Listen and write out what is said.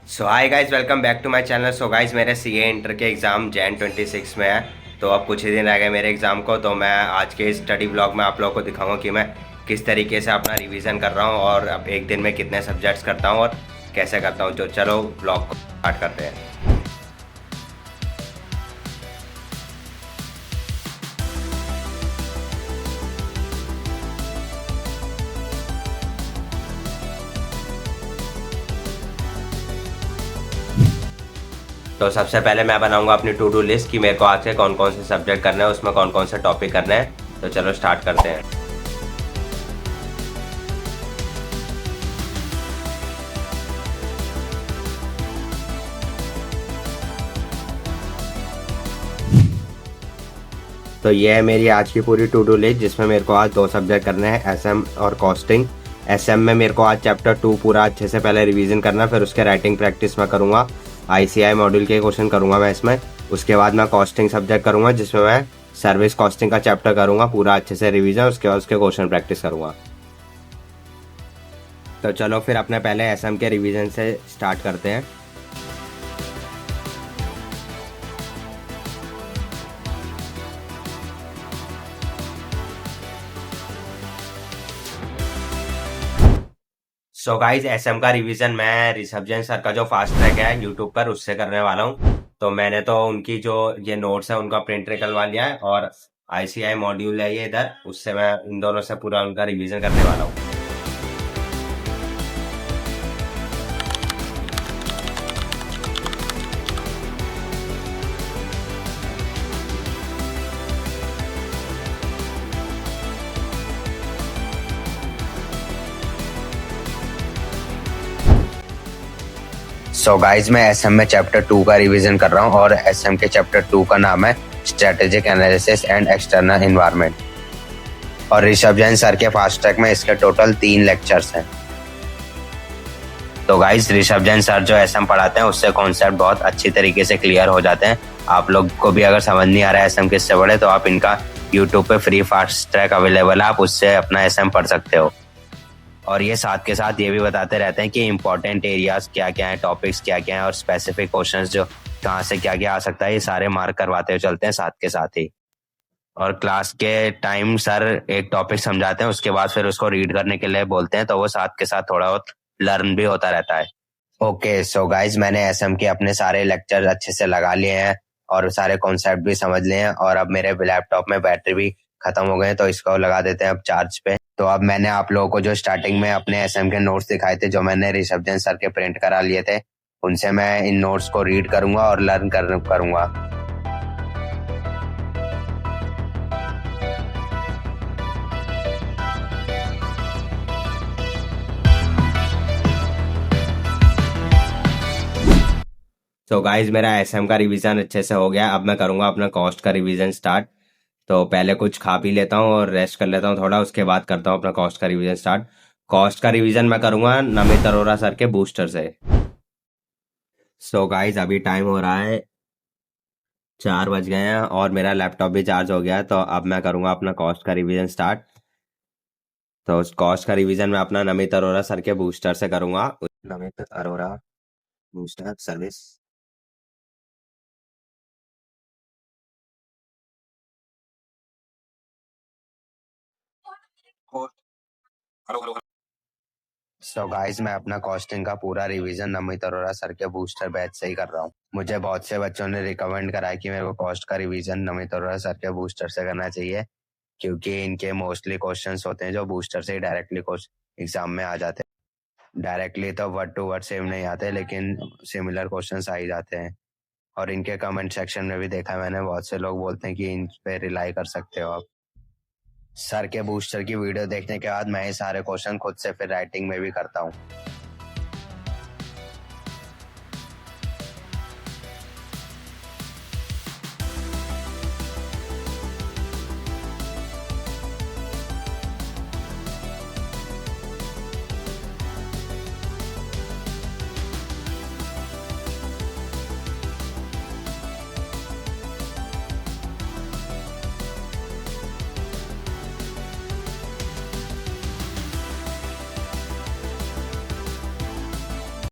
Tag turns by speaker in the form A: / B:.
A: So hi guys, welcome back to my channel. So guys, मेरे CA inter के exam Jan 26 में है। तो अब कुछ ही दिन रह गए मेरे एग्ज़ाम को। तो मैं आज के स्टडी ब्लॉग में आप लोगों को दिखाऊंगा कि मैं किस तरीके से अपना रिवीजन कर रहा हूँ और अब एक दिन में कितने सब्जेक्ट्स करता हूँ और कैसे करता हूँ। तो चलो ब्लॉग को स्टार्ट करते हैं। तो सबसे पहले मैं बनाऊंगा अपनी टू डू लिस्ट कि मेरे को आज से कौन कौन से सब्जेक्ट करने हैं, उसमें कौन कौन से टॉपिक करने हैं। तो चलो स्टार्ट करते हैं। तो ये है मेरी आज की पूरी टू डू लिस्ट, जिसमें मेरे को आज दो सब्जेक्ट करने हैं, एसएम और कॉस्टिंग। एसएम में मेरे को आज चैप्टर 2 पूरा अच्छे से पहले रिवीजन करना, फिर उसके राइटिंग प्रैक्टिस में करूँगा। आईसीआई मॉड्यूल के क्वेश्चन करूँगा मैं इसमें। उसके बाद मैं कॉस्टिंग सब्जेक्ट करूँगा, जिसमें मैं सर्विस कॉस्टिंग का चैप्टर करूँगा पूरा अच्छे से रिवीजन। उसके बाद उसके क्वेश्चन प्रैक्टिस करूँगा। तो चलो फिर अपने पहले एसएम के रिवीजन से स्टार्ट करते हैं। सो गाइज, एसएम का रिवीजन मैं ऋषभ जैन सर का जो फास्ट ट्रैक है यूट्यूब पर उससे करने वाला हूँ। तो मैंने तो उनकी जो ये नोट्स है उनका प्रिंट निकलवा लिया है, और आईसीआई मॉड्यूल है ये इधर, उससे मैं इन दोनों से पूरा उनका रिवीजन करने वाला हूँ। सो गाइज, मैं एसएम में चैप्टर 2 का रिवीजन कर रहा हूँ, और एसएम के चैप्टर 2 का नाम है strategic analysis and external environment. और ऋषभ जैन सर के फास्ट ट्रैक में इसके टोटल 3 लेक्चर्स हैं। तो गाइज, ऋषभ जैन सर जो एसएम पढ़ाते हैं उससे कॉन्सेप्ट बहुत अच्छी तरीके से क्लियर हो जाते हैं। आप लोग को भी अगर समझ नहीं आ रहा है एसएम किससे पढ़े, तो आप इनका यूट्यूब पे फ्री फास्ट ट्रैक अवेलेबल है, आप उससे अपना एसएम पढ़ सकते हो। और ये साथ के साथ ये भी बताते रहते हैं कि इंपॉर्टेंट एरियाज क्या क्या हैं, टॉपिक्स क्या क्या हैं, और स्पेसिफिक क्वेश्चंस जो कहाँ से क्या क्या आ सकता है, ये सारे मार्क करवाते हुए चलते हैं साथ के साथ ही। और क्लास के टाइम सर एक टॉपिक समझाते हैं, उसके बाद फिर उसको रीड करने के लिए बोलते हैं, तो वो साथ के साथ थोड़ा बहुत लर्न भी होता रहता है। ओके, सो गाइज, मैंने एसएम के अपने सारे लेक्चर अच्छे से लगा लिए हैं और सारे कॉन्सेप्ट भी समझ लिए हैं, और अब मेरे लैपटॉप में बैटरी भी खत्म हो गए हैं, तो इसको लगा देते हैं अब चार्ज पे। तो अब मैंने आप लोगों को जो स्टार्टिंग में अपने एसएम के नोट्स दिखाए थे, जो मैंने ऋषभ जैन सर के प्रिंट करा लिए थे, उनसे मैं इन नोट्स को रीड करूंगा और लर्न करूंगा। तो गाइज, मेरा एसएम का रिवीजन अच्छे से हो गया। अब मैं करूंगा अपना कॉस्ट का रिवीजन स्टार्ट। तो पहले कुछ खा पी लेता हूँ और रेस्ट कर लेता हूँ थोड़ा, उसके बाद करता हूँ अपना कॉस्ट का रिवीजन स्टार्ट। कॉस्ट का रिवीजन मैं करूंगा नमित अरोरा सर के बूस्टर से। सो गाइज, अभी टाइम हो रहा है 4 बज गए हैं और मेरा लैपटॉप भी चार्ज हो गया है। तो अब मैं करूंगा अपना कॉस्ट का रिवीजन स्टार्ट। तो उस कॉस्ट का रिवीजन मैं अपना नमित अरोरा सर के बूस्टर से करूंगा। Namit Arora booster service. So guys, मैं अपना कॉस्टिंग का पूरा रिवीजन नमित अरोरा सर के बूस्टर बैच से ही कर रहा हूँ। मुझे बहुत से बच्चों ने रिकमेंड करा है कि मेरे को कॉस्ट का रिवीजन नमित अरोरा सर के बूस्टर से करना चाहिए, क्योंकि इनके मोस्टली क्वेश्चंस होते हैं जो बूस्टर से ही डायरेक्टली एग्जाम में आ जाते हैं। डायरेक्टली तो वर्ड टू वर्ड सेम नहीं आते, लेकिन सिमिलर क्वेश्चंस आ ही जाते हैं। और इनके कमेंट सेक्शन में भी देखा मैंने, बहुत से लोग बोलते हैं कि इन पे रिलाई कर सकते हो आप। सर के बूस्टर की वीडियो देखने के बाद मैं ये सारे क्वेश्चन खुद से फिर राइटिंग में भी करता हूँ।